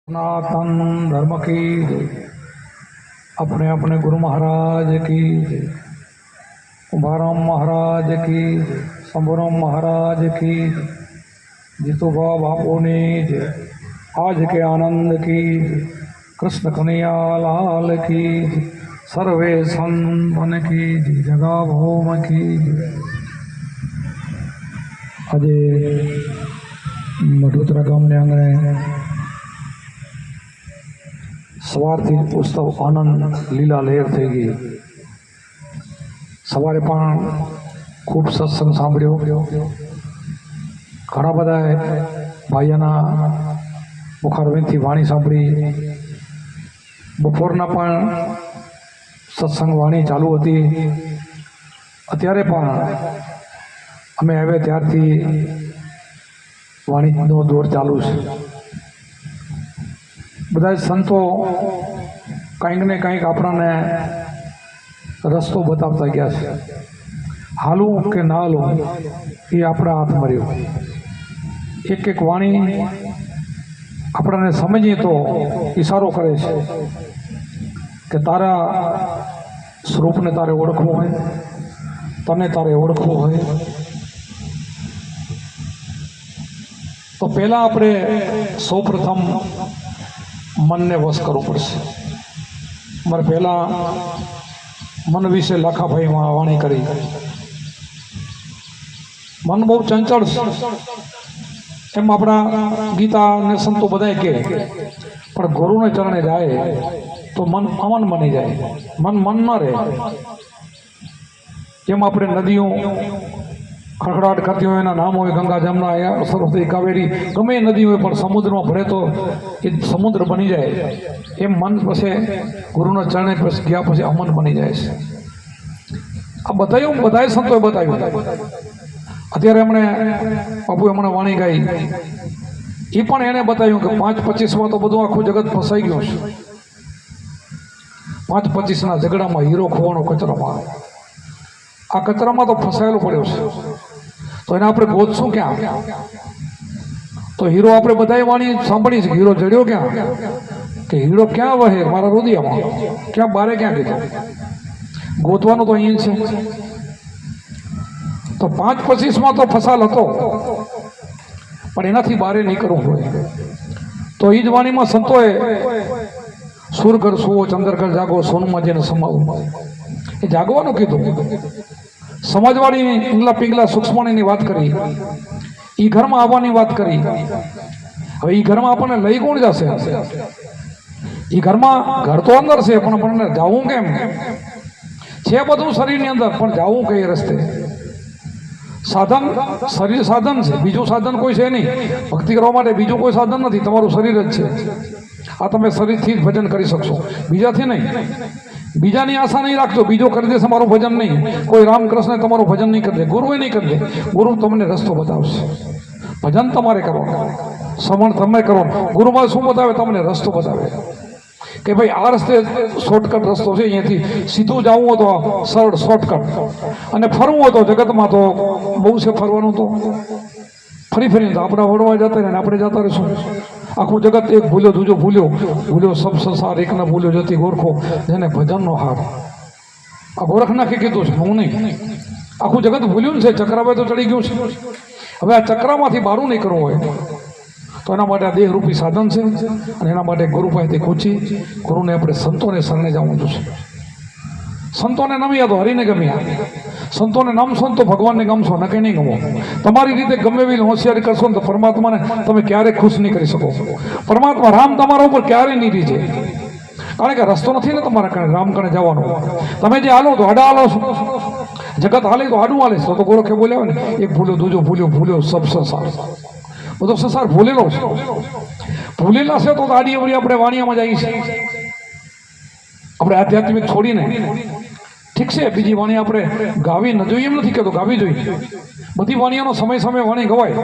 सनातन धर्म की जय। अपने अपने गुरु महाराज की जय। कुंभाराम महाराज की जय। शंभुराम महाराज की जय। जितुबा बापू ने जय। आज के आनंद की जय। कृष्ण कन्हैया लाल की जय। सर्वे संतन की जय। जगा भौम की जय। આજે મઢોતરા ગામને આંગણે સવારથી ઉત્સવ આનંદ લીલા લહેર થઈ ગઈ। સવારે પણ ખૂબ સત્સંગ સાંભળ્યો, ઘણા બધા ભાઈઓના મુખારવિંદથી વાણી સાંભળી। બપોરના પણ સત્સંગ વાણી ચાલુ હતી। અત્યારે પણ અમે આવ્યા ત્યારથી વાણીનો દોર ચાલુ છે। બધા સંતો કંઈક ને કંઈક આપણને રસ્તો બતાવતા ગયા છે। હાલવું કે ના હાલવું એ આપણા હાથમાં રહ્યું। એક એક વાણી આપણને સમજીએ તો ઈશારો કરે છે કે તારા સ્વરૂપને તારે ઓળખવું હોય, તને તારે ઓળખવું હોય તો પહેલાં આપણે સૌપ્રથમ મનને વશ કરવું પડશે। મારે પહેલાં મન વિશે લાખાભાઈ વાણી કરી। મન બહુ ચંચળ છે એમ આપણા ગીતા ને સંતો બધાય કહે, પણ ગુરુને ચરણે જાય તો મન અમન બની જાય, મન ન રહે। જેમ આપણે નદીઓ ખડખડાટ કરતી હોય, એના નામ હોય ગંગા, જમના, સરસ્વતી, કાવેરી, ગમે એ નદી હોય, પણ સમુદ્રમાં ભરે તો એ સમુદ્ર બની જાય। એમ મન પછી ગુરુના ચરણે ગયા પછી અમન બની જાય છે। આ બતાવ્યું, બધાએ સંતોએ બતાવ્યું। અત્યારે એમણે બાપુએ હમણાં વાણી ગાઈ, એ પણ એણે બતાવ્યું કે 5-25માં તો બધું આખું જગત ફસાઈ ગયું છે। 5-25ના ઝઘડામાં હીરો ખોવાનો કચરામાં, આ કચરામાં તો ફસાયેલો પડ્યો છે। તો એને આપણે ગોતશું ક્યાં? તો હીરો આપણે બધાએ વાણી સાંભળી છે, હીરો જડ્યો ક્યાં? કે હીરો ક્યાં વહે? મારા રુદિયામાં, ક્યાં બારે ક્યાં કીધું? ગોતવાનું તો અહીં છે। તો 5-25માં તો ફસાલ હતો, પણ એનાથી બારે નીકળવું હોય તો એ જ વાણીમાં સંતોએ સુરગર સુવો, ચંદ્રગર જાગો, સોનમાં જેને સમાવું, એ જાગવાનું કીધું। સમજવાળી પિંગલા પિંગલા સૂક્ષ્મણીની વાત કરી, એ ઘરમાં આવવાની વાત કરી। હવે એ ઘરમાં આપણને લઈ કોણ જશે? એ ઘરમાં, ઘર તો અંદર છે, પણ આપણને જવું કેમ? છે બધું શરીરની અંદર, પણ જવું કઈ રસ્તે? સાધન, શરીર સાધન છે, બીજું સાધન કોઈ છે નહીં। ભક્તિ કરવા માટે બીજું કોઈ સાધન નથી, તમારું શરીર જ છે। આ તમે શરીરથી જ ભજન કરી શકશો, બીજાથી નહીં। બીજાની આશા નહીં રાખજો, બીજો કરી દેશે મારું ભજન નહીં। કોઈ રામકૃષ્ણ તમારું ભજન નહીં કરી દે, ગુરુએ નહીં કરી દે। ગુરુ તમને રસ્તો બતાવશે, ભજન તમારે કરવાનું, શ્રવણ તમે કરો। ગુરુમાં શું બતાવે? તમને રસ્તો બતાવે કે ભાઈ આ રસ્તે શોર્ટકટ રસ્તો છે, અહીંયાથી સીધું જવું હોય તો સરળ શોર્ટકટ, અને ફરવું હોય તો જગતમાં તો બહુ છે ફરવાનું, તો ફરીને તો આપણા વડવા જતા રહે ને આપણે જતા રહીશું। આખું જગત એક ભૂલ્યો, દૂજો ભૂલ્યો સબ સંસાર એકના ભૂલ્યો જતી ગોરખો, જેને ભજનનો હાર। આ ગોરખનાથે કીધું છે, હું નહીં। આખું જગત ભૂલ્યું ને છે, ચક્રામાં તો ચડી ગયું છે। હવે આ ચક્રામાંથી બહાર નીકળવું હોય તો એના માટે આ દેહરૂપી સાધન છે, અને એના માટે ગુરુ પાસેથી ખૂચી, ગુરુને આપણે સંતોને શરણે જવું જોશે। સંતોને નમ્યા તો હરિને ગમ્યા, સંતોને નમશો તો ભગવાનને ગમશો, ન કે નહીં ગમો। તમારી રીતે ગમે એવી હોશિયારી કરશો ને તો પરમાત્માને તમે ક્યારેય ખુશ નહીં કરી શકો। પરમાત્મા રામ તમારા ઉપર ક્યારેય નહીં રીઝે, કારણ કે રસ્તો નથી ને તમારા કારણે રામ કણે જવાનો। તમે જે હાલો તો આડા હાલો છો, જગત હાલે તો આડું હાલે તો ગોરખે બોલ્યા હોય ને, એક ભૂલ્યો, દૂજો ભૂલ્યો સબ સંસાર, બધો સંસાર ભૂલેલો છે। ભૂલેલા છે તો આડી અવળી આપણે વાણિયામાં જઈએ છીએ, આપણે આધ્યાત્મિક છોડીને। ઠીક છે, બીજી વાણી આપણે ગાવી ન જોઈએ એમ નથી કહેતો, ગાવી જોઈએ। બધી વાણીઓનો સમય વાણી ગવાય,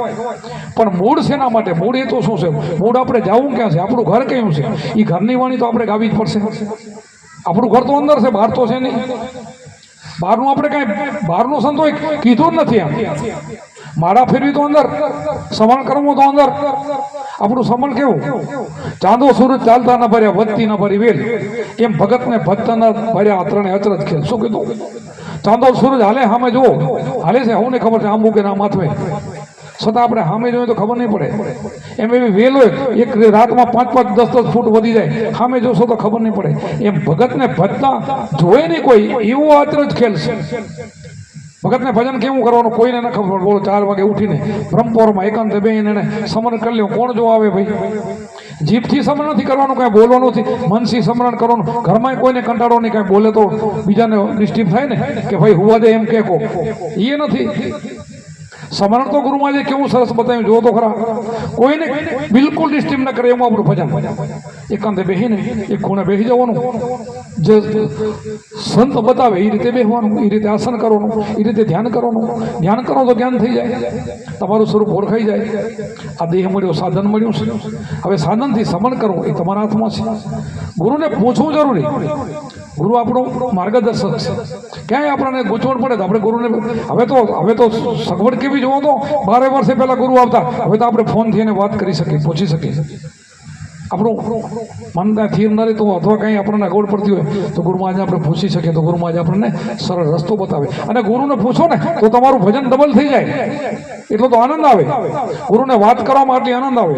પણ મૂળ શેના માટે? મૂળ એ તો શું છે? મૂળ આપણે જવું ક્યાં છે? આપણું ઘર કયું છે? એ ઘરની વાણી તો આપણે ગાવી જ પડશે। આપણું ઘર તો અંદર છે, બહાર તો છે નહીં। બહારનું આપણે કાંઈ, બહારનું સંતોએ કીધું જ નથી આમ। માળા ફેરવી તો અંદર, સમણ કરવું તો અંદર. આપણું સમણ કેવું? ચાંદો સૂરજ ચાલતા ન ભર્યા, વધતી ન ભરી વેલ, એમ ભગતને ભજતા ન ભર્યા અત્રણે અચરજ ખેલ. શું કીધું? ચાંદો સૂરજ હાલે સામે જુઓ, હાલે છે, હું ખબર છે આમ મૂકે આમ હાથવે, છતાં આપણે સામે જોઈએ તો ખબર નહીં પડે. એમ એવી વેલ હોય, એક રાતમાં 5-5, 10-10 ફૂટ વધી જાય, સામે જોશો તો ખબર નહીં પડે. એમ ભગતને ભજતા જોવે નહીં કોઈ, એવો અચરજ ખેલ છે. ભગતને ભજન કેવું કરવાનું કોઈને ન ખબર. બોલો 4 વાગે ઉઠીને બ્રહ્મપોરમાં એકાંતે બેહીને એને સમરણ કરી લેવું, કોણ જો આવે ભાઈ? જીભથી સમરણ નથી કરવાનું, કાંઈ બોલવાનું નથી, મનથી સમરણ કરવાનું. ઘરમાં કોઈને કંટાળો નહીં, કાંઈ બોલે તો બીજાને ડિસ્ટર્બ થાય ને કે ભાઈ હુવા દે એમ કે કો, એ નથી. સમરણ તો ગુરુમાં જે કેવું સરસ બતાવ્યું, જો તો ખરા. કોઈને બિલકુલ ડિસ્ટર્બ ન કરે એવું આપણું ભજન. એકાંતે બેહીને એક ખૂણે બેસી જવાનું, જે સંત બતાવે એ રીતે બેસવાનું, એ રીતે આસન કરવાનું, એ રીતે ધ્યાન કરવાનું. ધ્યાન કરો તો જ્ઞાન થઈ જાય, તમારું સ્વરૂપ ઓળખાઈ જાય. આ દેહ મળ્યો, સાધન મળ્યું છે. હવે સાધનથી સમરણ કરવું એ તમારા હાથમાં છે. ગુરુને પૂછવું જરૂરી. ગુરુ આપણો માર્ગદર્શક છે. ક્યાંય આપણને ગૂંચવણ પડે તો આપણે ગુરુને, હવે તો સગવડ કેવી જોવો તો 12 વર્ષે પહેલા ગુરુ આવતા, હવે તો આપણે ફોનથી એને વાત કરી શકીએ, પૂછી શકીએ. આપણું મન ત્યાં થીર ન રહેતું અથવા કંઈ આપણને અગવડ પડતી હોય તો ગુરુમાં આજે આપણે પૂછી શકીએ, તો ગુરુમાં આજે આપણને સરળ રસ્તો બતાવે. અને ગુરુને પૂછો ને તો તમારું ભજન ડબલ થઈ જાય, એટલો તો આનંદ આવે. ગુરુને વાત કરવામાં આટલી આનંદ આવે.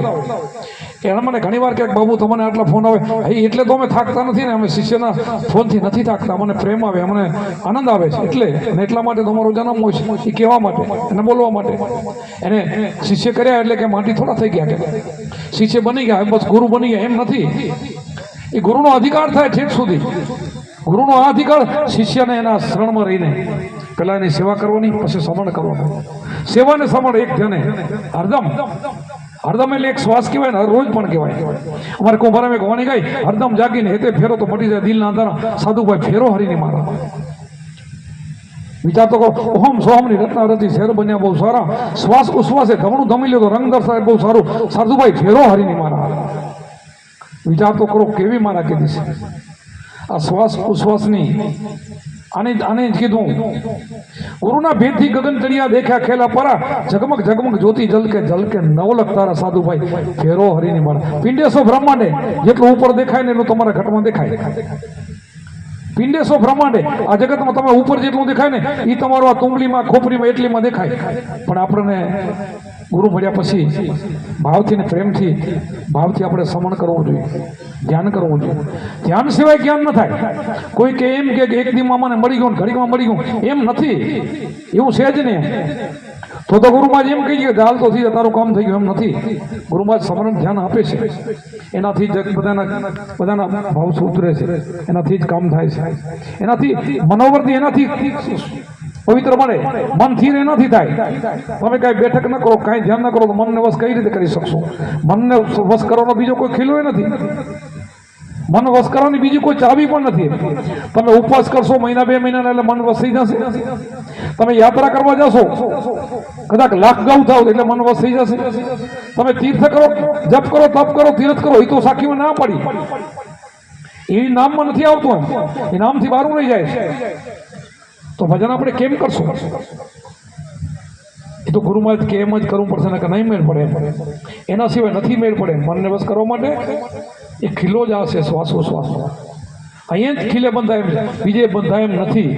એના મને ઘણી વાર ક્યાંક બાબુ તમને આટલા ફોન આવે, એટલે તો અમે થાકતા નથી ને, અમે શિષ્યના ફોનથી નથી થાકતા, અમને પ્રેમ આવે, અમને આનંદ આવે છે. એટલે અને એટલા માટે તમારો જન્મ હોય છે, એ કહેવા માટે અને બોલવા માટે. એને શિષ્ય કર્યા એટલે કે માટી થોડા થઈ ગયા, કે શિષ્ય બની ગયા બસ ગુરુ બની ગયા એમ નથી. એ ગુરુનો અધિકાર થાય ઠેઠ સુધી. ગુરુનો આ અધિકાર શિષ્યને એના શરણમાં રહીને પહેલાં એની સેવા કરવાની, પછી સમણ કરવાનું. સેવા ને સમણ એક ધ્યાને હરદમ. હરદમ એટલે એક શ્વાસ કહેવાય ને, રોજ પણ કહેવાય. અમારે કુંભારામાં ગવાની ગાય, હરદમ જાગીને હેતે ફેરો તો મટી જાય દિલના અંધારા, સાધુભાઈ ફેરો હરીને મારા. વિચાર તો કહો, ઓહમ સોહમની રત્ના રતી શેર બન્યા બહુ સારા, શ્વાસ ઉશ્વાસે ધમણું ધમી લ્યો તો રંગ દર્શાય બહુ સારું, સાધુભાઈ ફેરો હરીને મારા. વિચાર તો કરો કેવી મારા કીધી છે આ શ્વાસ ઉશ્વાસની. આને જ કીધું, ગુરુના ભેદથી ગગન ચડિયા દેખ્યા ખેલા પરા, ઝગમગ ઝગમગ જ્યોતિ જલકે જલકે નવલખ તારા સાધુભાઈ ફેરો હરીની મારા. પિંડેશો બ્રહ્માંડે જેટલું ઉપર દેખાય ને એટલું તમારા ઘટમાં દેખાય. પિંડેશો બ્રહ્માંડે, આ જગતમાં તમે ઉપર જેટલું દેખાય ને એ તમારું આ તુંબલીમાં ખોપરીમાં એટલીમાં દેખાય. પણ આપણને ગુરુ મળ્યા પછી ભાવથી ને પ્રેમથી ભાવથી આપણે સમણ કરવું જોઈએ, ધ્યાન કરવું જોઈએ. ધ્યાન સિવાય જ્ઞાન ન થાય. કોઈ કે એમ કે એક દીમાં મને મળી ગયું, ઘડીમાં મળી ગયું, એમ નથી. એવું છે જ નહીં. તો ગુરુમાં એમ કહી ગયો હાલ તો થઈ જાય, તારું કામ થઈ ગયું, એમ નથી. ગુરુમાં સમરણ ધ્યાન આપે છે, એનાથી જ બધાના ભાવ સુધરે છે, એનાથી જ કામ થાય છે. એનાથી મનોવૃત્તિ એનાથી પવિત્ર બને. મન થીર એનાથી થાય. તમે કાંઈ બેઠક ન કરો, કાંઈ ધ્યાન ન કરો તો મનને વશ કઈ રીતે કરી શકશો? મનને વશ કરવાનો બીજો કોઈ ખીલો નથી. મન વશ કરવાની બીજી કોઈ ચાવી પણ નથી. તમે ઉપવાસ કરશો મહિના 2 મહિના એટલે મન વશ થઈ જશે. તમે યાત્રા કરવા જશો, કદાચ લાખ ગાઉ થાવ એટલે મન વશ થઈ જશે. તમે તીર્થ કરો, જપ કરો, તપ કરો, તીર્થ કરો, એ તો સાખીમાં ના પડી. એ નામમાં નથી આવતું, એ નામથી બહાર રહી જાય. તો ભજન આપણે કેમ કરશું? એ તો ગુરુમાં કેમ જ કરવું પડશે ને, કે નહીં મેળ પડે. એના સિવાય નથી મેળ પડે. મનને વશ કરવા માટે એ ખીલો જ આવશે શ્વાસોશ્વાસ. અહીંયા જ ખીલે બંધાય એમ છે, બીજે બંધાય એમ નથી.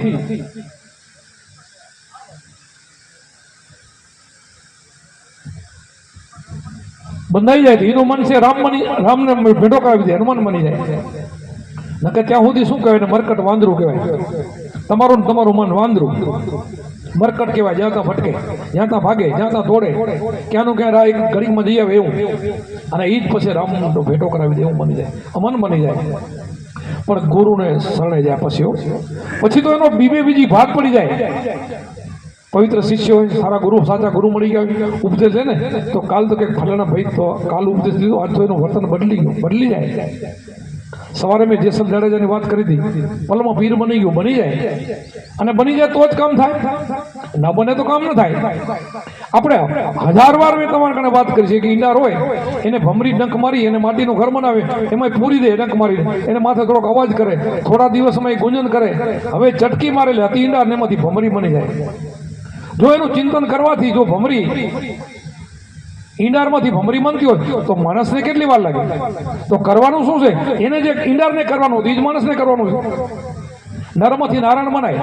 બંધાઈ જાય તો એનું મન છે રામને ભેટો કરાવી દે, હનુમાન બની જાય. નકે ત્યાં સુધી શું કહેવાય ને, મરકટ વાંદરું કહેવાય. તમારું મન વાંદરું મરકટ કહેવાય. જ્યાં ત્યાં ભટકે, જ્યાં ત્યાં ભાગે, જ્યાં ત્યાં દોડે, ક્યાંનું ક્યાં રાહ એક ઘડીમાં જઈ આવે એવું. અને એ જ પછી રામનો ભેટો કરાવી દે એવું બની જાય, અમન બની જાય. પણ ગુરુને શરણે જાય પછી તો એનો બીજી ભાગ પડી જાય. પવિત્ર શિષ્ય હોય, સારા ગુરુ, સાચા ગુરુ મળી ગયા, ઉપદેશ છે ને, તો કાલ તો કંઈક ફલાણા ભાઈ તો કાલ ઉપદેશ દીધો, આજ તો એનું વર્તન બદલી જાય. સવારે મેં જેસલ જાડેજાની વાત કરી હતી, પલમાં પીર બની ગયું, બની જાય. અને બની જાય તો જ કામ થાય, ના બને તો કામ ન થાય. આપણે 1000 વાર મેં તમારા કને વાત કરી છે કે ઈંડાર હોય એને ભમરી ડંખ મારી એને માટીનું ઘર બનાવે, એમાં પૂરી દે ડંખ મારીને, એને માથે થોડોક અવાજ કરે, થોડા દિવસમાં એ ગુંજન કરે, હવે ચટકી મારેલી હતી ઈંડાર ને એમાંથી ભમરી બની જાય. જો એનું ચિંતન કરવાથી જો ભમરી ઈંડારમાંથી ભમરી બનતી હોય તો માણસને કેટલી વાર લાગે? તો કરવાનું શું છે? એને જે ઈંડારને કરવાનું એ જ માણસને કરવાનું છે. નરમાંથી નારાયણ બનાય.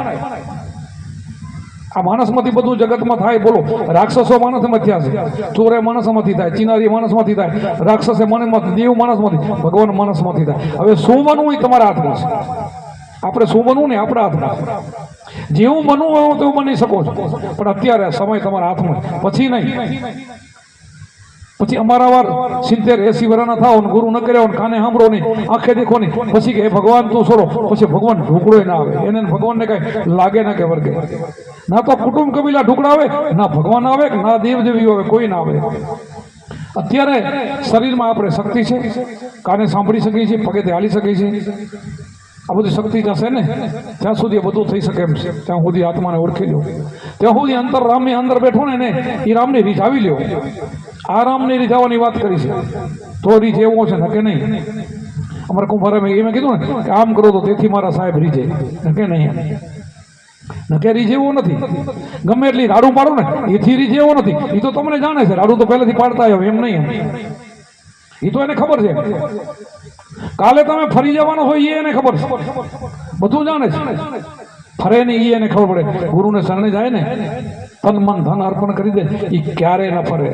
આ માણસમાંથી બધું જગતમાં થાય. બોલો, રાક્ષસો માણસમાં થયા છે, ચોરે માણસમાંથી થાય, ચિનારી માણસમાંથી થાય, રાક્ષસે માણસમાંથી, દેવ માણસમાંથી, ભગવાન માણસમાંથી થાય. હવે શું બનવું એ તમારા હાથમાં છે. આપણે શું બનવું ને આપણા હાથમાં. જેવું બનવું હોય તેવું બની શકો છો, પણ અત્યારે સમય તમારા હાથમાં, પછી નહીં. પછી અમારા વાર 70-80 વર્ષના થાવ ને ગુરુ ન કર્યા ને કાને સાંભળો નહીં, આંખે દેખો નહીં, પછી કે ભગવાન તું છોડો, પછી ભગવાન ઢોકળો ના આવે. એને ભગવાનને કઈ લાગે ના કે વર્ગે. ના તો કુટુંબ કબીલા ઢોકળા આવે, ના ભગવાન આવે, ના દેવ દેવીઓ આવે, કોઈ ના આવે. અત્યારે શરીરમાં આપણે શક્તિ છે, કાને સાંભળી શકીએ છીએ, પગેથી હાલી શકીએ છીએ. આ બધી શક્તિ જશે ને ત્યાં સુધી બધું થઈ શકે એમ છે. ત્યાં સુધી આત્માને ઓળખી લો, ત્યાં સુધી અંતર રામની અંદર બેઠો ને એ રામને રીઝાવી લ્યો. આ રામને રીઝાવાની વાત કરી છે તો રીઝેવો છે ને કે નહીં? અમારા કુંભારે મેં એમ કીધું ને કે આમ કરો તો તેથી મારા સાહેબ રીઝે કે નહીં? નકે રીઝેવો નથી. ગમે એટલી રાડું પાડો ને એથી રીઝેવો નથી. એ તો તમને જાણે છે, રાડું તો પહેલેથી પાડતા આવ્યો એમ નહીં. એ તો એને ખબર છે. કાલે તમે ફરી જવાનો હોય એ એને ખબર છે, બધું જાણે છે. ફરે ને એ એને ખબર પડે. ગુરુને શરણે જાય ને, તન મન ધન અર્પણ કરી દે, એ ક્યારે ન ફરે.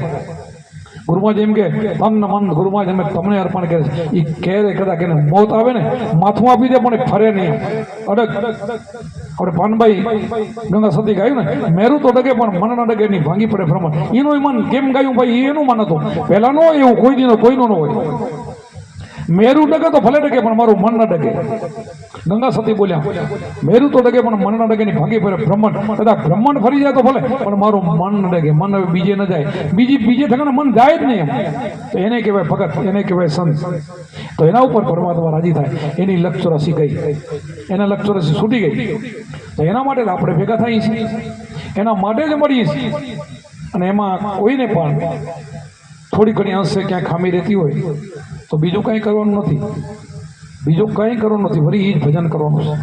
ગુરુમાં જેમ કે તન મન ગુરુમાં જેમ તમને અર્પણ કરે છે, એ ક્યારે કદાચ એને મોત આવે ને માથું આપી દે પણ ફરે નહીં. અડગ આપણે પાનભાઈ ગંગા સતી ગાયું ને, મેરું તો ડગે પણ મન ન ડગે નહીં, ભાંગી પડે ભ્રમણ. એનું મન કેમ ગાયું ભાઈ? એનું મન હતું પહેલા નો એવું કોઈ દી કોઈનું ન હોય. મેરું ડગે તો ભલે ડગે પણ મારું મન ન ડગે. ગંગા સતી બોલ્યા મેરું તો ડગે પણ મન ન ડગે ની ભાંગી પડે બ્રહ્માંડ. કદાચ બ્રહ્માંડ ફરી જાય તો ભલે પણ મારું મન ન ડગે. મન હવે બીજે ન જાય, બીજે ઠેકાણે મન જાય જ નહીં. તો એને કહેવાય ભગત, એને કહેવાય સંત. તો એના ઉપર પરમાત્મા રાજી થાય. એની લક્ષરસી ગઈ, એના લક્ષરસી છૂટી ગઈ. તો એના માટે આપણે ભેગા થઈએ છીએ, એના માટે જ મળીએ છીએ. અને એમાં કોઈને પણ થોડી ઘણી અંશે ક્યાંય ખામી રહેતી હોય તો બીજું કંઈ કરવાનું નથી. બીજું કંઈ કરવાનું નથી, વળી એ જ ભજન કરવાનું છે.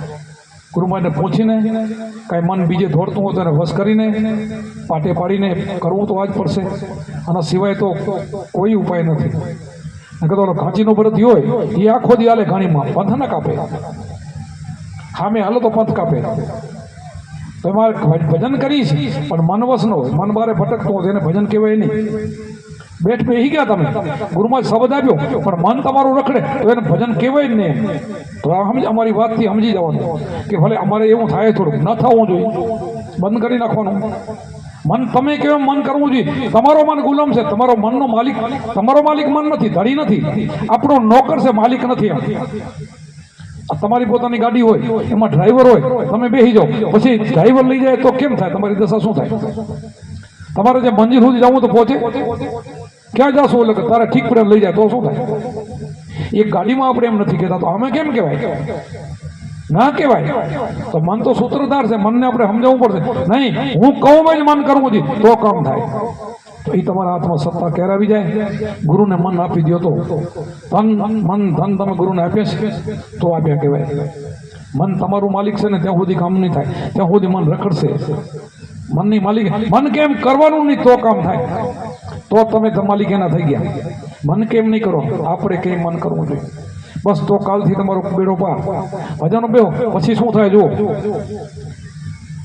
ગુરુમાને પૂછીને કાંઈ મન બીજે દોડતું હોય તો એને વશ કરીને પાટે પાડીને કરવું તો આ જ પડશે. આના સિવાય તો કોઈ ઉપાય નથી. નકર ઘાંચીનો બળદ હોય એ આખો દી હાલે ઘાણીમાં, પંથ ના કાપે. સામે હાલો તો પંથ કાપે. તો એમાં ભજન કરીશ પણ મન વશ ન હોય, મન બારે ભટકતું હોય એને ભજન કહેવાય નહીં. બેઠ બેહી ગયા તમે, ગુરુમાં શબ્દ આપ્યો પણ મન તમારું રખડે તો એને ભજન કહેવાય જ નહીં. તો અમારી વાતથી સમજી જવાનું કે ભલે અમારે એવું થાય, થોડુંક ન થવું જોઈએ, બંધ કરી નાખવાનું. મન તમે કેમ મન કરવું જોઈએ? તમારો મન ગુલામ છે, તમારો મનનો માલિક, તમારો માલિક મન નથી, ધણી નથી, આપણો નોકર છે, માલિક નથી. તમારી પોતાની ગાડી હોય, એમાં ડ્રાઈવર હોય, તમે બેસી જાઓ, પછી ડ્રાઈવર લઈ જાય તો કેમ થાય? તમારી દશા શું થાય? તમારે જે મંજિલ સુધી જવું તો પહોંચે? ક્યાં જશો? એટલે તારે ઠીક પડે લઈ જાય તો શું થાય? એક ગાડીમાં આપણે એમ નથી કહેતા, તો અમે કેમ કહેવાય? ના કહેવાય. તો મન તો સૂત્રધાર છે, મનને આપણે સમજાવવું પડશે. નહીં, હું કહું જ મન કરવું જોઈએ તો કામ થાય. તો એ તમારા હાથમાં સત્તા ક્યારે આવી જાય? ગુરુને મન આપી દો તો. તન મન ધન તમે ગુરુને આપ્યા છે તો આપ્યા કહેવાય. મન તમારું માલિક છે ને ત્યાં સુધી કામ નહીં થાય, ત્યાં સુધી મન રખડશે. મનની માલિક, મન કેમ કરવાનું નહીં તો કામ થાય, તો તમે માલિક એના થઈ ગયા. મન કેમ નહીં કરો? આપણે કેમ મન કરવું જોઈએ? બસ તો કાલથી તમારો બેડો પાર. ભજનો બેહો, પછી શું થાય જુઓ.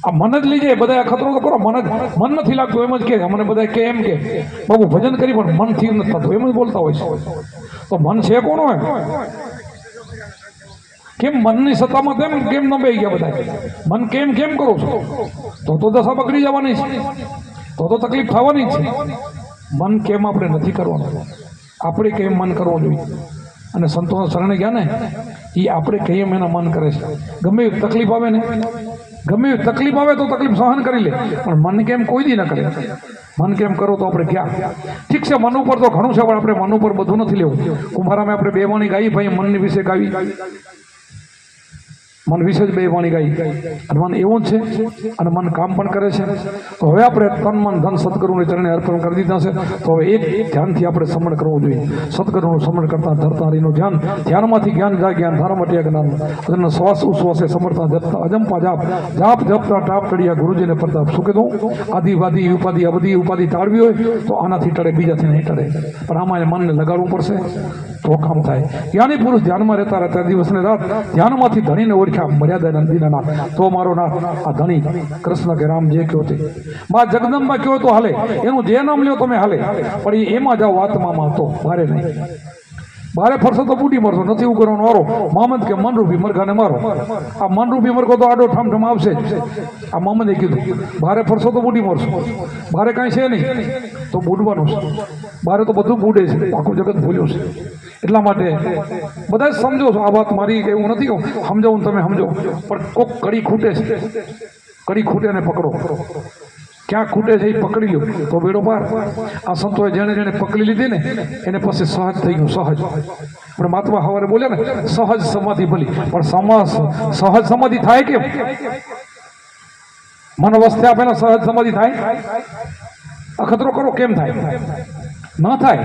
આ મન જ લઈ જાય. બધા ખતરો તો કરો, મન નથી લાગતું એમ જ કે મને બધા કે એમ કે બાબુ ભજન કરી પણ મન થી નથી થતું, એમ જ બોલતા હોય છે. તો મન છે કોનો એમ? કેમ મનની સત્તામાં કેમ ન બેસી ગયા બધા? મન કેમ કરો છો? તો દશા બગડી જવાની છે, તો તકલીફ થવાની છે. મન કેમ આપણે નથી કરવાનું? આપણે કેમ મન કરવું જોઈએ? અને સંતોના શરણે ગયા ને એ આપણે કેમ એના મન કરે છે. ગમે એવી તકલીફ આવે ને, ગમે એવી તકલીફ આવે તો તકલીફ સહન કરી લે, પણ મન કેમ કોઈ દી ન કરે. મન કેમ કરો તો આપણે ક્યાં? ઠીક છે, મન ઉપર તો ઘણું છે, પણ આપણે મન ઉપર બધું નથી લેવું. કુંભારામાં આપણે બે વાણી ગાઈ, ભાઈ મનની વિશે ગાવી. મન વિશે જ બે વાણી ગાઈ અને મન એવું જ છે અને મન કામ પણ કરે છે. તો હવે આપણે તન મન ધન સદગુરુને ચરણે અર્પણ કરી દીધા છે. તો હવે એક ધ્યાનથી આપણે સમરણ કરવું જોઈએ. સદગુરુનું સમરણ કરતા ધરતા હરિનું ધ્યાનમાંથી જ્ઞાન જાય જ્ઞાન ધારા મટ્યા જ્ઞાન અને શ્વાસ ઉશ્વાસે સમરતા જપતા અજંપા જાપ જપતા ટાપ ટળિયા ગુરુજીને પ્રતાપ. શું કીધું? આદિવાદી ઉપાધિ અબધી ઉપાધિ ટાળવી હોય તો આનાથી ટળે, બીજાથી નહીં ટળે. પણ આમાં મનને લગાડવું પડશે તો કામ થાય. જ્ઞાની પુરુષ ધ્યાનમાં રહેતા દિવસ ને રાત ધ્યાનમાંથી ધણીને ઓળખ્યા મર્યાદા નંદીના નાથ. તો મારો નાથ આ ધણી કૃષ્ણ કે રામ જે કયો તે માં જગદંબા કયો તો હાલે, એનું જે નામ લ્યો તમે હાલે, પણ એમાં જાઓ આત્મામાં તો બારે નહીં. બારે ફરશો તો બુટી મરશો, નથી એવું કરવાનો વારો. મામદ કે મનરૂપી મરઘાને મારો. આ મનરૂપી મરઘો તો આડો ઠમઠમ આવશે જ. આ મામદે કીધું બારે ફરશો તો બુટી મરશો, બારે કાંઈ છે નહીં તો બુડવાનું છે. બારે તો બધું બુડે છે, આખું જગત ભૂલ્યું છે. એટલા માટે બધા જ સમજો છો આ વાત મારી, એવું નથી કહું સમજાવું તમે સમજો, પણ કોક કડી ખૂટે છે, કડી ખૂટે ને પકડો. ક્યાં ખૂટે છે એ પકડી લો તો બેડો પાર. આ સંતોએ જેણે પકડી લીધી ને એને પછી સહજ થઈ ગયું. સહજ આપણે મહાત્મા સવારે બોલ્યા ને સહજ સમાધિ ભલી, પણ સહજ સમાધિ થાય કેમ? મન અવસ્થા પહેલા સહજ સમાધિ થાય? અખતરો કરો કેમ થાય? ન થાય.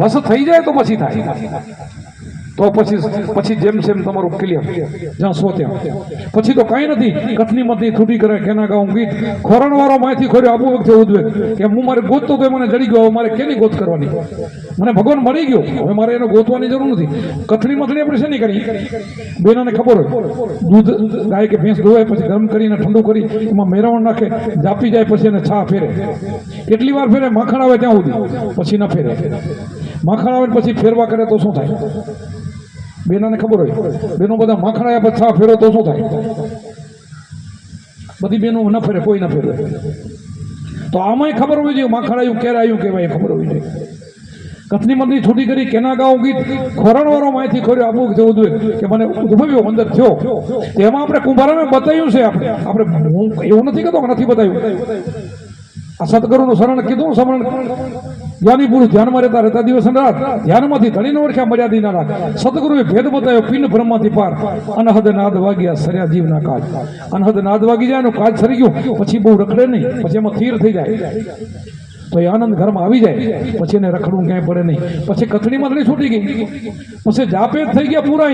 રસ થઈ જાય તો પછી થાય. તો પછી જેમ સેમ તમારું ક્લિયર જ્યાં સો ત્યાં. પછી તો કાંઈ નથી. કથની મતની થૂટી કરે કેના ગાઉં ગીત ખોરણવાળો માહિતી ખોર્યો આબુ વખતે ઉદ્વેગ કે હું મારે ગોતતો તો મને જડી ગયો, મારે કેની ગોત કરવાની? મને ભગવાન મળી ગયો, હવે મારે એને ગોતવાની જરૂર નથી. કથની મથની આપણે શેની કરી? બેનાને ખબર હોય દૂધ ગાય કે ભેંસ ધોવાય પછી ગરમ કરીને ઠંડુ કરી એમાં મેરવણ નાખે, જાપી જાય પછી એને છા ફેરે. કેટલી વાર ફેરે? માખણ આવે ત્યાં સુધી, પછી ના ફેરે. માખણ આવે પછી ફેરવા કરે તો શું થાય? બેનાને ખબર હોય. બેનો બધા માખણાયા પછી છા ફેરો તો શું થાય? બધી બેનો ન ફેરે, કોઈ ના ફેરે. તો આમાંય ખબર હોવી જોઈએ માખણાયું ક્યારે આવ્યું કહેવાય, ખબર હોવી જોઈએ. કથની મતની છૂટી કરી કેના ગાઉં ગીત ખોરણવાળો માહિતી ખોર્યો આબુ થયું હતું કે મને ઉદ્ભવ્યો અંદર થયો. તેમાં આપણે કુંભારાને બતાવ્યું છે. આપણે એવું નથી કહેતો કે નથી બતાવ્યું. આ સદગુરુનું શરણ કીધું. શરણ જ્ઞાની પુરુષ ધ્યાનમાં રહેતા દિવસ રાત ધ્યાનમાંથી ધણીને ઓળખ્યા મર્યાદિના રાત. સદગુરુએ ભેદ બતાવ્યો પિંડ બ્રહ્માથી પાર. અનહદ નાદ વાગ્યા સર્યા જીવના કાજ. અનહદ નાદ વાગી જાય એનું કાજ સરી ગયું પછી બહુ રખડે નહીં, પછી એમાં સ્થિર થઈ જાય તો એ આનંદ ઘરમાં આવી જાય. પછી એને રખડવું ક્યાંય પડે નહીં. પછી કથણી મથણી છૂટી ગઈ, પછી જાપે થઈ ગયા પૂરા.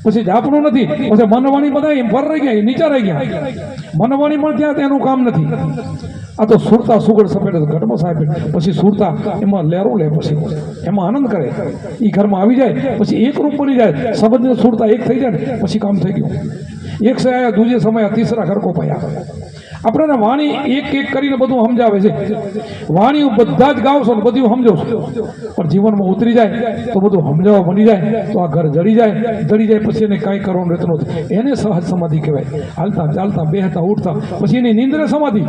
પછી જાપનું નથી, પછી મનવાણી બધા એમ પર રહી ગયા, નીચા રહી ગયા. મનવાણી પણ ત્યાં તેનું કામ નથી. આ તો સુરતા સુગડ સફેદ ઘટમાં સાહેબ. પછી સુરતા એમાં લહેરો લે, પછી એમાં આનંદ કરે. એ ઘરમાં આવી જાય પછી એક રૂપ બની જાય. સંબંધ સુરતા એક થઈ જાય ને પછી કામ થઈ ગયું. એક સે આયા દૂજે સમય તીસરા ઘર કો પાયા. આપણને વાણી એક એક કરીને બધું સમજાવે છે. વાણી બધા જ ગાવશો ને બધું સમજો છો, પણ જીવનમાં ઉતરી જાય તો બધું સમજાવવા બની જાય તો આ ઘર જડી જાય પછી એને કાંઈ કરવાનું રહેતું નથી. એને સહજ સમાધિ કહેવાય. હાલતા ચાલતા બેહતા ઉઠતા પછી એની નિંદ્ર સમાધિ.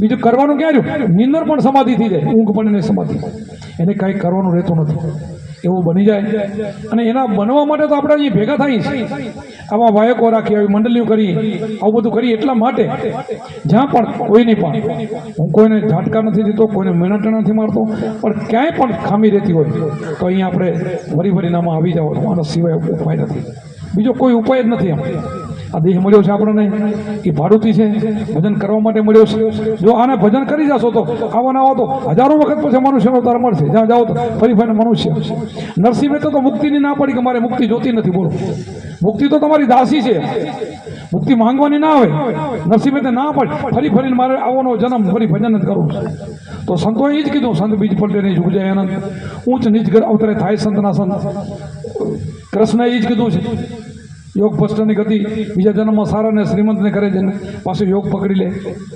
બીજું કરવાનું ક્યાં રહ્યું? નિંદર પણ સમાધિ થઈ જાય, ઊંઘ પણ એને સમાધિ. એને કાંઈ કરવાનું રહેતું નથી, એવું બની જાય. અને એના બનવા માટે તો આપણે અહીં ભેગા થઈએ છીએ. આવા વાયકો રાખી, આવી મંડળીઓ કરી, આવું બધું કરી એટલા માટે જ્યાં પણ કોઈની પણ હું કોઈને ઝાટકા નથી દેતો, કોઈને મેણાટણા નથી મારતો, પણ ક્યાંય પણ ખામી રહેતી હોય તો અહીંયા આપણે વરીનામાં આવી જાઓ. આનો સિવાય ઉપાય નથી, બીજો કોઈ ઉપાય જ નથી. આ દેહ મળ્યો છે આપણને, એ ભાડુતી છે, ભજન કરવા માટે મળ્યો છે. જો આને ભજન કરી જશો તો આવાના આવો તો હજારો વખત પછી મનુષ્યનો અવતાર મળશે. જ્યાં જાઓ તો ફરી મનુષ્ય. નરસિંહ મહેતા તો મુક્તિની ના પડી કે મારે મુક્તિ જોતી નથી. બોલો, મુક્તિ તો તમારી દાસી છે, મુક્તિ માંગવાની ના આવે. નરસિંહ મહેતા ના પડે ફરીને મારે આવવાનો જન્મ ફરી ભજન જ કરવું છે. તો સંતોએ એ જ કીધું, સંત બીજ પલટે નહીં ઝુક જાય આનંદ, ઊંચ નીચ ઘર અવતરે થાય સંતના સંત. કૃષ્ણએ એ જ કીધું છે. યોગ ભ્રષ્ટની ગતિ બીજા જન્મમાં સારા ને શ્રીમંતને કરે છે, પાછું યોગ પકડી લે.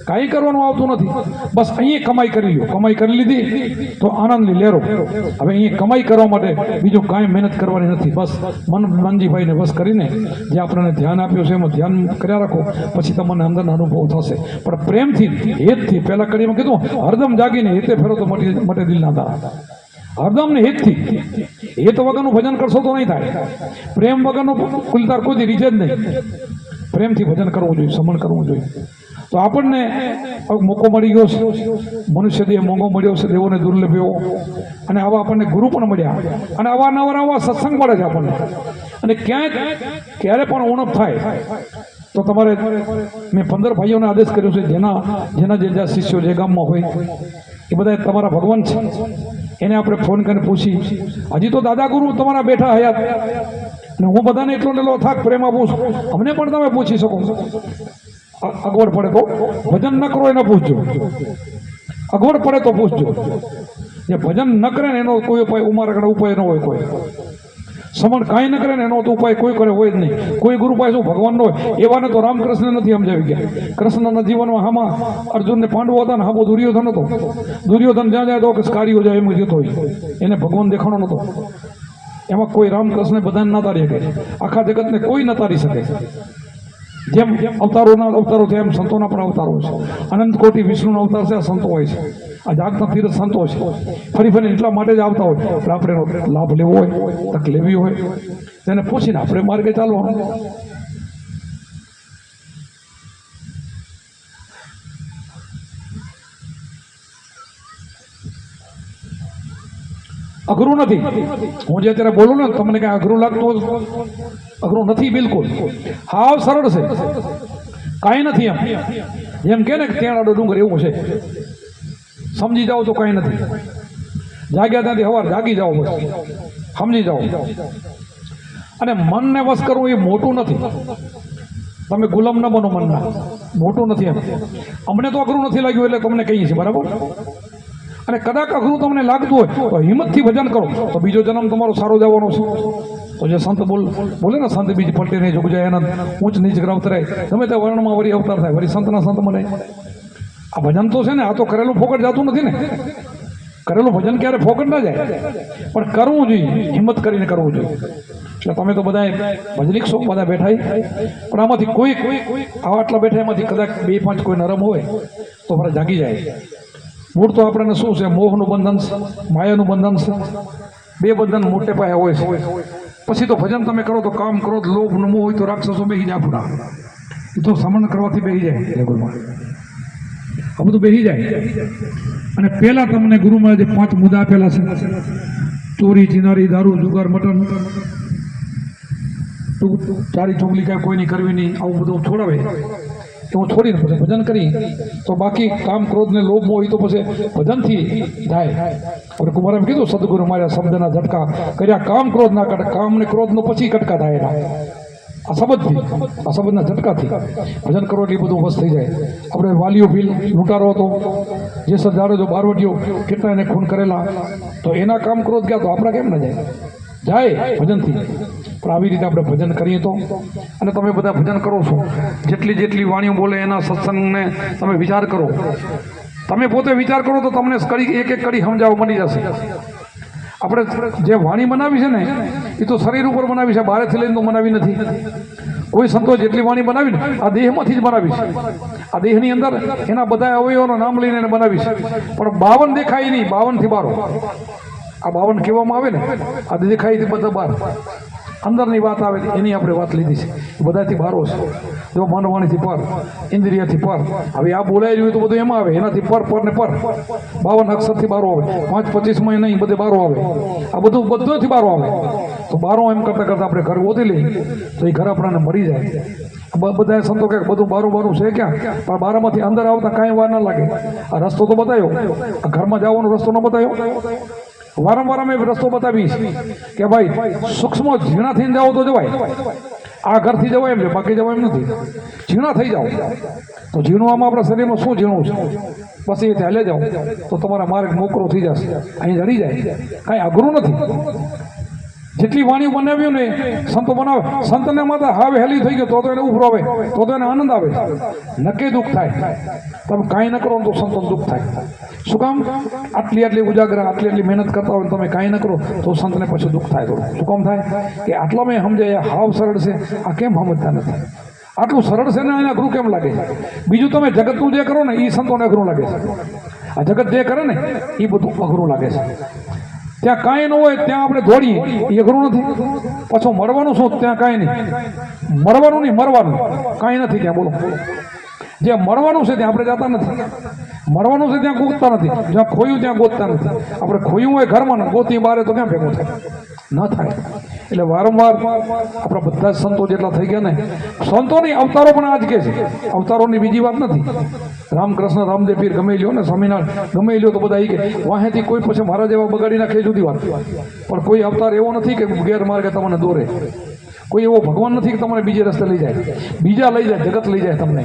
કાંઈ કરવાનું આવતું નથી, બસ અહીંયા કમાઈ કરી લો. કમાઈ કરી લીધી તો આનંદની લહેરો. હવે અહીંયા કમાઈ કરવા માટે બીજું કાંઈ મહેનત કરવાની નથી. બસ મનજીભાઈને બસ કરીને જે આપણને ધ્યાન આપ્યું છે એમાં ધ્યાન કર્યા રાખો, પછી તમને અંદરનો અનુભવ થશે. પણ પ્રેમથી, હેતથી, પહેલા કડીમાં કીધું હરદમ જાગીને હેતે ફેરો તો મટે દિલના તારા. હરદમ ને હેતથી. હેત વગરનું ભજન કરશો તો નહીં થાય. પ્રેમ વગરનું કુલતાર કોઈ રીજે જ નહીં. પ્રેમથી ભજન કરવું જોઈએ, સમણ કરવું જોઈએ. તો આપણને મોકો મળી ગયો છે, મનુષ્ય દેહ મોંઘો મળ્યો છે, દેવોને દુર્લભ એવો, અને આવા આપણને ગુરુ પણ મળ્યા, અને અવારનવાર આવા સત્સંગ મળે છે આપણને. અને ક્યાંક ક્યારે પણ ઉણપ થાય તો તમારે, મેં 15 ભાઈઓને આદેશ કર્યો છે, જેના જે શિષ્યો જે ગામમાં હોય એ બધા તમારા ભગવાન છે, એને આપણે ફોન કરીને પૂછી. હજી તો દાદા ગુરુ તમારા બેઠા હયાત, અને હું બધાને એટલો લેલો થાક પ્રેમ આપું છું, અમને પણ તમે પૂછી શકો. અગવડ પડે તો ભજન ન કરો એને પૂછજો, અગવડ પડે તો પૂછજો. જે ભજન ન કરે ને એનો કોઈ ઉપાય, ઉમારા ઉપાય ન હોય કોઈ. સમણ કાંઈ ન કરે ને એનો તો ઉપાય કોઈ કરે હોય જ નહીં. કોઈ ગુરુ પાસે શું ભગવાન નો હોય, એવાને તો રામકૃષ્ણ નથી સમજાવી ગયા. કૃષ્ણના જીવનમાં હામાં અર્જુનને પાંડવો હતા ને હામો દુર્યોધન હતો. દુર્યોધન જ્યાં જાય તો કે સ્કારીઓ જાય એમ જતો હોય, એને ભગવાન દેખાણો નતો. એમાં કોઈ રામકૃષ્ણ બધાને ના તારી શકે, આખા જગતને કોઈ ન તારી શકે. જેમ અવતારોના અવતારો છે એમ સંતોના પણ અવતારો છે. અનંત કોટી વિષ્ણુનો અવતાર છે, આ સંતો હોય છે. આ જાગતા તીર્થ સંતો છે, ફરી ફરી એટલા માટે જ આવતા હોય. એટલે આપણે એનો લાભ લેવો હોય, તક લેવી હોય, તેને પૂછીને આપણે માર્ગે ચાલવાનું. અઘરું નથી. હું જે અત્યારે બોલું ને તમને કઈ અઘરું લાગતું, અઘરું નથી બિલકુલ, હાવ સરળ છે, કાંઈ નથી. એમ કે ને તેણાડો ડુંગર એવું છે, સમજી જાઓ તો કાંઈ નથી. જાગ્યા ત્યાંથી સવાર જાગી જાઓ, બસ સમજી જાઓ. અને મનને વશ કરવું એ મોટું નથી. તમે ગુલામ ન બનો મનના, મોટું નથી. એમ અમને તો અઘરું નથી લાગ્યું એટલે તમને કહીએ છીએ, બરાબર. અને કદાચ અઘરું તમને લાગતું હોય તો હિંમતથી ભજન કરો, તો બીજો જન્મ તમારો સારો જવાનો છે. તો જે સંત બોલે ને, સંત બીજ પલટે નહીં જોગ જાય આનંદ, ઊંચ નીચ અવતરાય, ગમે તે વર્ણમાં વળી અવતાર થાય, વળી સંતના સંત મને. આ ભજન તો છે ને, આ તો કરેલું ફોકટ જતું નથી ને. કરેલું ભજન ક્યારે ફોકટ ના જાય, પણ કરવું જોઈએ, હિંમત કરીને કરવું જોઈએ. એટલે તમે તો બધા ભજનિક છો, બધા બેઠા, પણ આમાંથી કોઈ આટલા બેઠા એમાંથી કદાચ 2-5 કોઈ નરમ હોય તો મારે જાગી જાય. મૂળ તો આપણને શું છે, મોહનું બંધન છે, માયાનું બંધન છે. 2 બંધન મોટે પાયે હોય છે. પછી તો ભજન તમે કરો તો કામ, ક્રોધ, લોભ, મોહ હોય તો રાક્ષસો બેસી જાય પૂરા. એ તો સમન કરવાથી બેસી જાય લેવલમાં, આ બધું બેસી જાય. અને પહેલા તમને ગુરુમાં જે 5 મુદ્દા આપેલા છે, ચોરી, ચિનારી, દારૂ, જુગાર, મટન, ચારી ચોગલી કાંઈ કોઈની કરવી નહીં, આવું બધું છોડાવે. હું છોડીને પછી ભજન કરી તો બાકી કામ, ક્રોધ ને લોભ હોય તો પછી ભજનથી જાય. આપણે કુમારામ કીધું, સદગુરુ માર્યા શબ્દના ઝટકા કર્યા, કામ ક્રોધ ના કાઢે, કામ ને ક્રોધ નો પછી કટકા થાય. આ શબ્દના ઝટકાથી ભજન કરો એટલે બધું વસ્ત થઈ જાય. આપણે વાલીઓ ભીલ લૂંટારો હતો, જેસર જાડેજો બારવટીઓ, કેટલા એને ખૂન કરેલા, તો એના કામ ક્રોધ ગયા તો આપણા કેમ ના જાય ભજનથી. પણ આવી રીતે આપણે ભજન કરીએ તો, અને તમે બધા ભજન કરો છો, જેટલી વાણીઓ બોલે એના સત્સંગને તમે વિચાર કરો. તમે પોતે વિચાર કરો તો તમને એક કડી સમજાવવા મળી જશે. આપણે જે વાણી બનાવી છે ને, એ તો શરીર ઉપર બનાવી છે, બહારથી લઈને તો બનાવી નથી. કોઈ સંતો જેટલી વાણી બનાવી ને, આ દેહમાંથી જ બનાવી છે. આ દેહની અંદર એના બધા અવયવોનું નામ લઈને એને બનાવી છે. પણ 52 દેખાય નહીં, 52 થી 12. આ 52 કહેવામાં આવે ને, આ દેખાય છે બધા 12. અંદરની વાત આવે એની આપણે વાત લીધી છે, એ બધાથી 12 છે. જો મનવાણીથી પર, ઇન્દ્રિયથી પર. હવે આ બોલાઈ રહ્યું તો બધું એમાં આવે, એનાથી પર ને પર. 52 અક્ષરથી 12 આવે, 5-25 માં નહીં, બધે 12 આવે. આ બધુંથી 12 આવે. તો 12 એમ કરતાં આપણે ઘર ગોતી લઈએ તો એ ઘર આપણને મળી જાય. બધા સંતો કે બધું 12 છે ક્યાં, પણ 12માંથી અંદર આવતા કાંઈ વાર ના લાગે. આ રસ્તો તો બતાવ્યો, આ ઘરમાં જવાનો રસ્તો ન બતાવ્યો. વારંવાર અમે રસ્તો બતાવીશ કે ભાઈ સૂક્ષ્મ ઝીણા થઈને જાઓ તો જવાય, આ ઘરથી જવાય એમ છે, બાકી જવાય એમ નથી. ઝીણા થઈ જાઓ તો ઝીણું આમાં આપણા શરીરમાં શું ઝીણું છે, બસ એ ચાલે જાઓ તો તમારા માર્ગ મોકરો થઈ જશે, અહીં જડી જાય. કાંઈ અઘરું નથી. જેટલી વાણી બનાવ્યું ને સંતો બનાવે, સંતને માતા હાવે હેલી થઈ ગયો તો એને ઉભરો આવે, તો એને આનંદ આવે, નક્કી દુઃખ થાય. તમે કાંઈ ન કરો તો સંતોને દુઃખ થાય. શું કામ? આટલી ઉજાગર, આટલી મહેનત કરતા હોય તમે કાંઈ ન કરો તો સંતને પછી દુઃખ થાય. થોડું શું કામ થાય કે આટલા મેં સમજાય, હાવ સરળ છે, આ કેમ સમજતા નથી? આટલું સરળ છે ને, એને અઘરું કેમ લાગે છે? બીજું તમે જગતનું જે કરો ને એ સંતોને અઘરું લાગે છે. આ જગત જે કરે ને એ બધું અઘરું લાગે છે. ત્યાં કાંઈ ન હોય ત્યાં આપણે દોડીએ, એ અઘરું નથી. પાછું મળવાનું શું? ત્યાં કાંઈ નહીં, મળવાનું નહીં, મરવાનું કાંઈ નથી ત્યાં. બોલો, જ્યાં મળવાનું છે ત્યાં આપણે જતા નથી, મળવાનું છે ત્યાં ગોતતા નથી, જ્યાં ખોયું ત્યાં ગોતતા નથી. આપણે ખોયું હોય ઘરમાં ને ગોતી બારે તો ક્યાં ભેગું થાય? ન થાય. એટલે વારંવાર આપણા બધા જ સંતો જેટલા થઈ ગયા ને, સંતોની અવતારો પણ આજ કે છે, અવતારોની બીજી વાત નથી. રામકૃષ્ણ રામદેવ પીર ગમે લ્યો ને, સ્વામિનારાયણ ગમે લ્યો તો બધા એ કે વાહેથી કોઈ પછી મારા જેવા બગાડી નાખે જુદી વાત, પણ કોઈ અવતાર એવો નથી કે ગેરમાર્ગે તમને દોરે. કોઈ એવો ભગવાન નથી કે તમને બીજે રસ્તે લઈ જાય, બીજા લઈ જાય, જગત લઈ જાય તમને.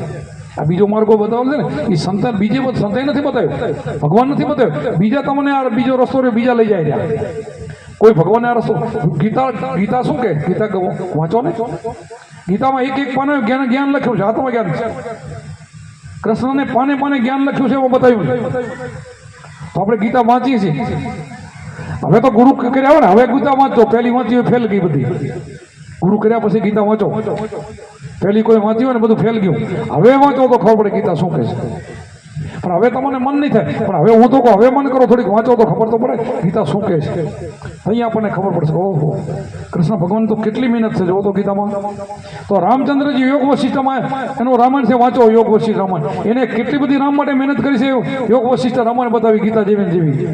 આ બીજો માર્ગો બતાવેલો છે ને એ સંતાન બીજે સંતાઈ નથી બતાવ્યો, ભગવાન નથી બતાવ્યો, બીજા તમને આ બીજો રસ્તો રહ્યો, બીજા લઈ જાય. કોઈ ભગવાન આ રસ્તો ગીતા શું કે ગીતા વાંચો ને, ગીતામાં એક એક પાને જ્ઞાન લખ્યું છે, આત્મજ્ઞાન છે. કૃષ્ણને પાને પાને જ્ઞાન લખ્યું છે એવું બતાવ્યું છે. તો આપણે ગીતા વાંચીએ છીએ. હવે તો ગુરુ કર્યા હોય ને, હવે ગીતા વાંચો, પહેલી વાંચી હોય ફેલ ગઈ બધી. ગુરુ કર્યા પછી ગીતા વાંચો, પહેલી કોઈ વાંચી હોય ને બધું ફેલ ગયું. હવે વાંચો તો ખબર પડે ગીતા શું કહે છે. પણ હવે તમને મન નહીં થાય, પણ હવે હું તો કહું હવે મન કરો, થોડીક વાંચો તો ખબર તો પડે ગીતા શું કહે છે. અહીંયા આપણને ખબર પડશે, ઓહો કૃષ્ણ ભગવાન તો કેટલી મહેનત છે જો તો ગીતામાં. તો રામચંદ્રજી યોગ વશિષ્ઠમાં એનું રામાયણ છે, વાંચો યોગ વશિષ્ઠ રામાયણ. એને કેટલી બધી રામ માટે મહેનત કરી છે, યોગ વશિષ્ઠ રામાયણ બતાવી ગીતા જેવી.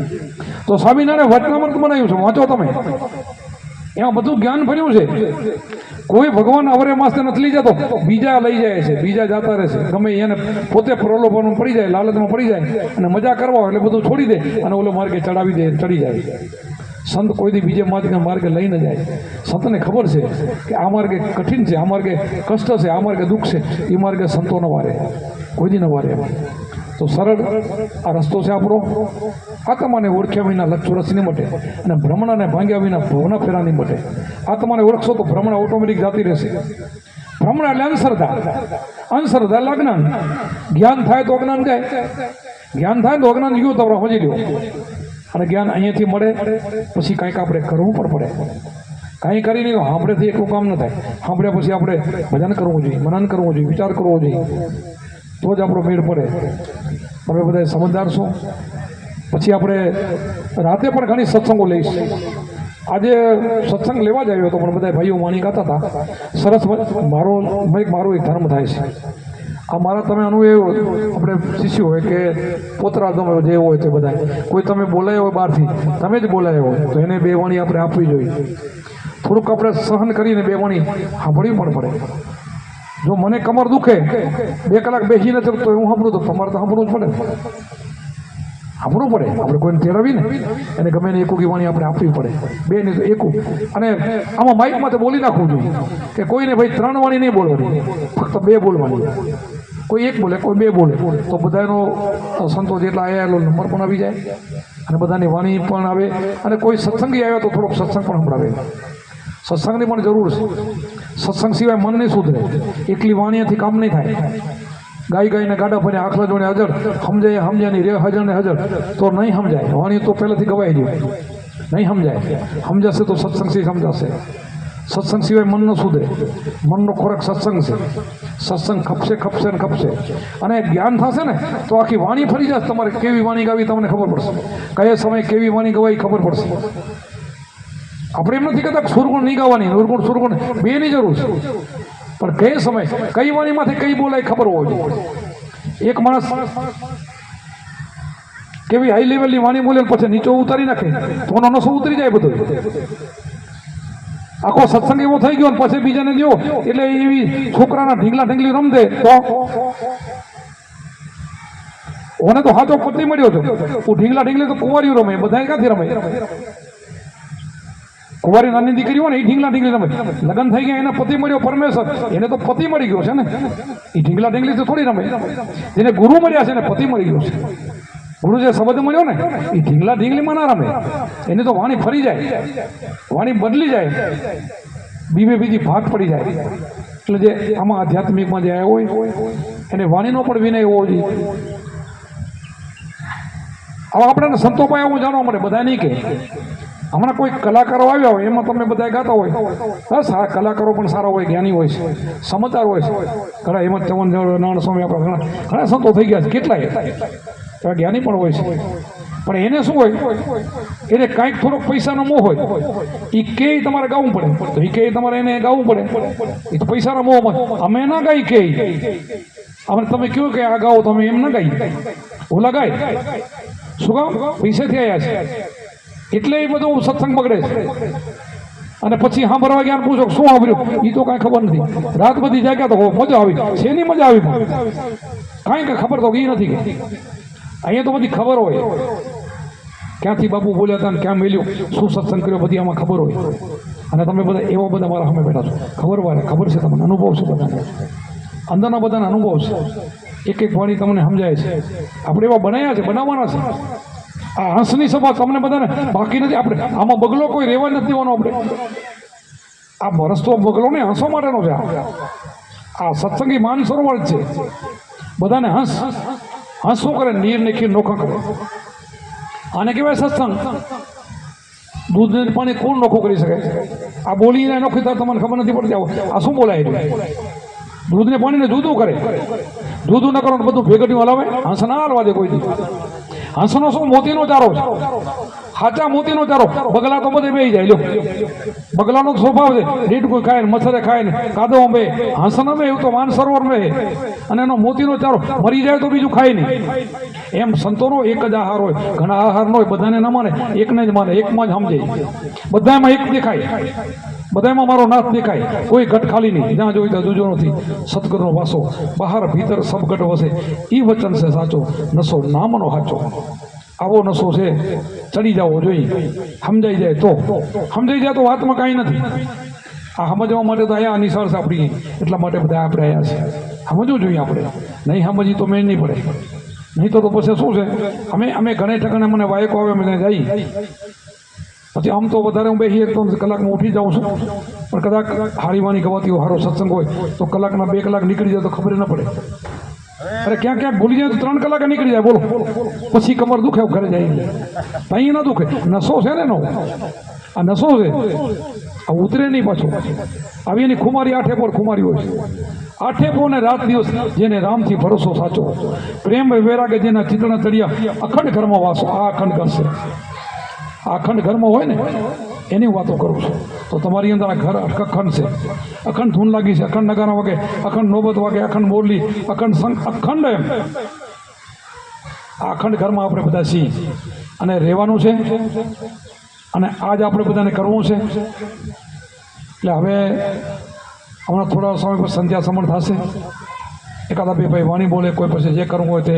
તો સ્વામિનારાયણ વચનામૃત બનાવ્યું છે, વાંચો તમે. એમાં બધું જ્ઞાન ભર્યું છે. કોઈ ભગવાન અવરે માસ્તે નથી લઈ જતો, બીજા લઈ જાય છે, બીજા જતા રહે છે. ગમે એને પોતે પ્રલોભનમાં પડી જાય, લાલચમાં પડી જાય અને મજા કરવા હોય એટલે બધું છોડી દે અને ઓલો માર્ગે ચડાવી દે, ચડી જાય. સંત કોઈ દી બીજે માર્ગે લઈ ન જાય. સંતને ખબર છે કે આ માર્ગે કઠિન છે, આ માર્ગે કષ્ટ છે, આ માર્ગે દુઃખ છે, એ માર્ગે સંતો ન વારે, કોઈ દી ન વારે. તો સરળ આ રસ્તો છે આપણો. આત્માને ઓળખ્યા વિના લક્ષરસ નહીં મટે, અને ભ્રમણાને ભાંગ્યા વિના ભવના ફેરા નહીં મટે. આત્માને ઓળખશો તો ભ્રમણા ઓટોમેટિક જાતી રહેશે. ભ્રમણા એટલે અંધશ્રદ્ધા, અંધશ્રદ્ધા એટલે અજ્ઞાન. જ્ઞાન થાય તો અજ્ઞાન જાય, જ્ઞાન થાય તો અજ્ઞાન ગયું તો આપણે સમજી લો. અને જ્ઞાન અહીંયાથી મળે પછી કાંઈક આપણે કરવું પણ પડે. કાંઈ કરી નહીં તો સાંભળેથી એટલું કામ ન થાય. સાંભળ્યા પછી આપણે ભજન કરવું જોઈએ, મનન કરવું જોઈએ, વિચાર કરવો જોઈએ, તો જ આપણો મેળ પડે. તમે બધા સમજદાર છો. પછી આપણે રાતે પણ ઘણી સત્સંગો લઈશું. આજે સત્સંગ લેવા જ આવ્યો હતો, પણ બધા ભાઈઓ વાણી ગાતા હતા સરસ. મારો એક ધર્મ થાય છે આ મારા. તમે આનું એ આપણે શિષ્યો હોય કે પોતરા તમે જે હોય તે બધા, કોઈ તમે બોલાયો હોય બહારથી, તમે જ બોલાયો હોય તો એને બે વાણી આપણે આપવી જોઈએ. થોડુંક આપણે સહન કરીને બે વાણી સાંભળવી પણ પડે. જો મને કમર દુખે 2 કલાક બેસી નથી તો હું સાંભળું, તો તમારે તો સાંભળવું જ પડે, સાંભળવું પડે. આપણે કોઈને તેરવીને એને ગમે એને એકુકી વાણી આપણે આપવી પડે, બે નહીં તો એકું. અને આમાં માઇકમાં તો બોલી નાખવું જોઈએ કે કોઈને ભાઈ 3 વાણી નહીં બોલવાની, ફક્ત 2 બોલવાની. કોઈ 1 બોલે, કોઈ 2 બોલે, તો બધાનો સંતો જેટલા આવ્યા એટલો નંબર પણ આવી જાય અને બધાની વાણી પણ આવે. અને કોઈ સત્સંગી આવ્યો તો થોડોક સત્સંગ પણ સંભળાવે. સત્સંગની પણ જરૂર છે. સત્સંગ સિવાય મન નહીં સુધરે. એકલી વાણીયાથી કામ નહીં થાય. ગાયને ગાડા ભરે આખલા જોડે હજર સમજાય નહીં રે હજર ને હજર તો નહીં સમજાય. વાણી તો પહેલાંથી ગવાઈ ગયું, નહીં સમજાય. સમજાશે તો સત્સંગથી સમજાશે. સત્સંગ સિવાય મન ન સુધરે. મનનો ખોરાક સત્સંગ છે. સત્સંગ ખપશે ને ખપશે. અને જ્ઞાન થશે ને તો આખી વાણી ફરી જશે. તમારે કેવી વાણી ગાવી તમને ખબર પડશે, કયા સમયે કેવી વાણી ગવાઈ ખબર પડશે. આપણે એમ નથી કહેતા સુરગુણ નહીં ગાવાની, નિર્ગુણ સુરગુણ બેની જરૂર છે, પણ કઈ સમય કઈ વાણીમાંથી કઈ બોલાય ખબર હોવી જોઈએ. એક માણસ કેવી હાઈ લેવલની વાણી બોલે પછી નીચે ઉતારી નાખે તો નસો ઉતરી જાય બધું. આખો સત્સંગ એવો થઈ ગયો પછી બીજાને દો એટલે એવી છોકરાના ઢીંગલા ઢીંગલી રમદે તો ઓને તો હાથો પતિ મળ્યો હતો. હું ઢીંગલા ઢીંગલી તો કુંવારીઓ રમે, બધા ક્યાંથી રમે? કુંવારી નાની દીકરી હોય ને એ ઢીંગલા ઢીંગલી રમે. લગ્ન થઈ ગયા એને પતિ મળ્યો પરમેશ્વર, એને તો પતિ મળી ગયો છે ને. એ ઢીંગલા ઢીંગલી તો થોડી રમે. જેને ગુરુ મળ્યા છે એને પતિ મળી ગયો છે. ગુરુ જે શબ્દ મળ્યો ને એ ઢીંગલા ઢીંગલીમાં ના રમે. એને તો વાણી ફરી જાય, વાણી બદલી જાય, બીજી ભાગ પડી જાય. એટલે જે આમાં આધ્યાત્મિકમાં જે આવ્યો હોય એને વાણીનો પણ વિનય હોવો જોઈએ. હવે આપણને સંતો પાસે એવું જાણવા મળે, બધા નહીં કે હમણાં કોઈ કલાકારો આવ્યા હોય એમાં તમે બધા ગાતા હોય, બસ આ કલાકારો પણ સારા હોય, જ્ઞાની હોય છે, સમજદાર હોય છે. ઘણા હેમંત ચવન નારાયણ સ્વામી આપણા ઘણા સંતો થઈ ગયા છે, કેટલાય જ્ઞાની પણ હોય છે. પણ એને શું હોય, એને કાંઈક થોડોક પૈસાનો મોહ હોય. એ કે તમારે ગાવું પડે તો એ કે તમારે એને ગાવું પડે. એ તો પૈસાના મોહમાં અમે ના ગાઈ કે હવે તમે કહો કે આ ગાઓ તમે એમ ન ગાઈ ઓલા ગાય શું ગાવ પૈસેથી આવ્યા છે એટલે એ બધું સત્સંગ બગડે છે અને પછી સાંભળવા ગયા પૂછો શું સાંભળ્યું એ તો કાંઈ ખબર નથી રાત બધી જાગ્યા તો મજા આવી શેની મજા આવી કાંઈ કાંઈ ખબર તો એ નથી અહીંયા તો બધી ખબર હોય ક્યાંથી બાપુ બોલ્યા હતા ને ક્યાં મેલ્યું શું સત્સંગ કર્યો બધી આમાં ખબર હોય અને તમે બધા એવા બધા મારા સામે બેઠા છો ખબર છે તમને અનુભવ છે બધાને અંદરના બધાના અનુભવ છે એક એક વાણી તમને સમજાય છે આપણે એવા બનાવ્યા છે બનાવવાના છે આ હંસની સભા તમને બધાને બાકી નથી આપણે આમાં બગલો કોઈ રહેવા નથી દેવાનો આપણે આ રસ્તો બગલો ને હંસો માટેનો છે આ સત્સંગી માન સરોવર છે બધાને હંસ શું કરે નીર નાખી નોખા કરે આને કહેવાય સત્સંગ દૂધ ને પાણી કોણ નોખું કરી શકે આ બોલીને નોખી થાય તમને ખબર નથી પડતી આ શું બોલાય દૂધ ને પાણીને જુદું કરે જુદું ન કરો બધું ભેગટ્યું હલાવે હંસ ના હાલવા દે કોઈ દી હંસનો શું મોતીનો ચારો છે સાચા મોતીનો ચારો બગલા તો બધે બેસી જાય લ્યો બગલાનો સ્વભાવ છે રીટ કોઈ ખાય ને મચ્છરે ખાય ને કાદો બે હંસનો બે એવું તો માન સરોવર બે અને એનો મોતીનો ચારો મરી જાય તો બીજું ખાય નહીં એમ સંતોનો એક જ આહાર હોય ઘણા આહાર ન હોય બધાને ન માને એકને જ માને એકમાં જ સમજાય બધામાં એક દેખાય બધામાં મારો નાથ દેખાય કોઈ ઘટ ખાલી નહીં જ્યાં જોઈ ત્યાં દૂજો નથી સદગુરુનો વાસો બહાર ભીતર સબ ઘટ વસે એ વચન છે સાચો નશો નામનો સાચો આવો નશો છે ચડી જવો જોઈએ સમજાઈ જાય તો સમજાઈ જાય તો વાતમાં કાંઈ નથી આ સમજવા માટે તો અહીંયા નિશાળ છે આપણી એટલા માટે બધા આપણે આવ્યા છે સમજવું જોઈએ આપણે નહીં સમજી તો મેળ નહીં પડે નહીં તો પછી શું છે અમે ઘણે ઠકાણે મને વાયકો આવે મને જઈ પછી આમ તો વધારે હું બેસી એક તો કલાકમાં ઉઠી જાઉં છું પણ કદાચ હારીવાની ગવાતી સારો સત્સંગ હોય તો કલાકના 2 કલાક નીકળી જાય તો ખબર ન પડે અરે ક્યાંક ભૂલી જાય તો 3 કલાકે નીકળી જાય બોલો પછી કમર દુખે ઘરે જાય અહીં ના દુખે નશો છે ને એનો આ નશો છે આ ઉતરે નહીં પાછો આવી એની ખુમારી આઠે પર ખુમારી હોય છે આઠે પોને રાત દિવસ જેને રામથી ભરોસો સાચો પ્રેમ વૈરાગે જેના ચિત્રના તળિયા અખંડ ઘરમાં વાસો આ અખંડ કરશે આ અખંડ ઘરમાં હોય ને એની વાતો કરું છું તો તમારી અંદર આ ઘર અખંડ છે અખંડ ધૂન લાગી છે અખંડ નગારા વાગે અખંડ નોબત વાગે અખંડ બોલી અખંડ સંગ અખંડ એમ આ અખંડ ઘરમાં આપણે બધા છીએ અને રહેવાનું છે અને આજ આપણે બધાને કરવું છે એટલે હવે હમણાં થોડા સમય પર સંધ્યા સમણ થશે એકાદા બે ભાઈ વાણી બોલે કોઈ પછી જે કરવું હોય તે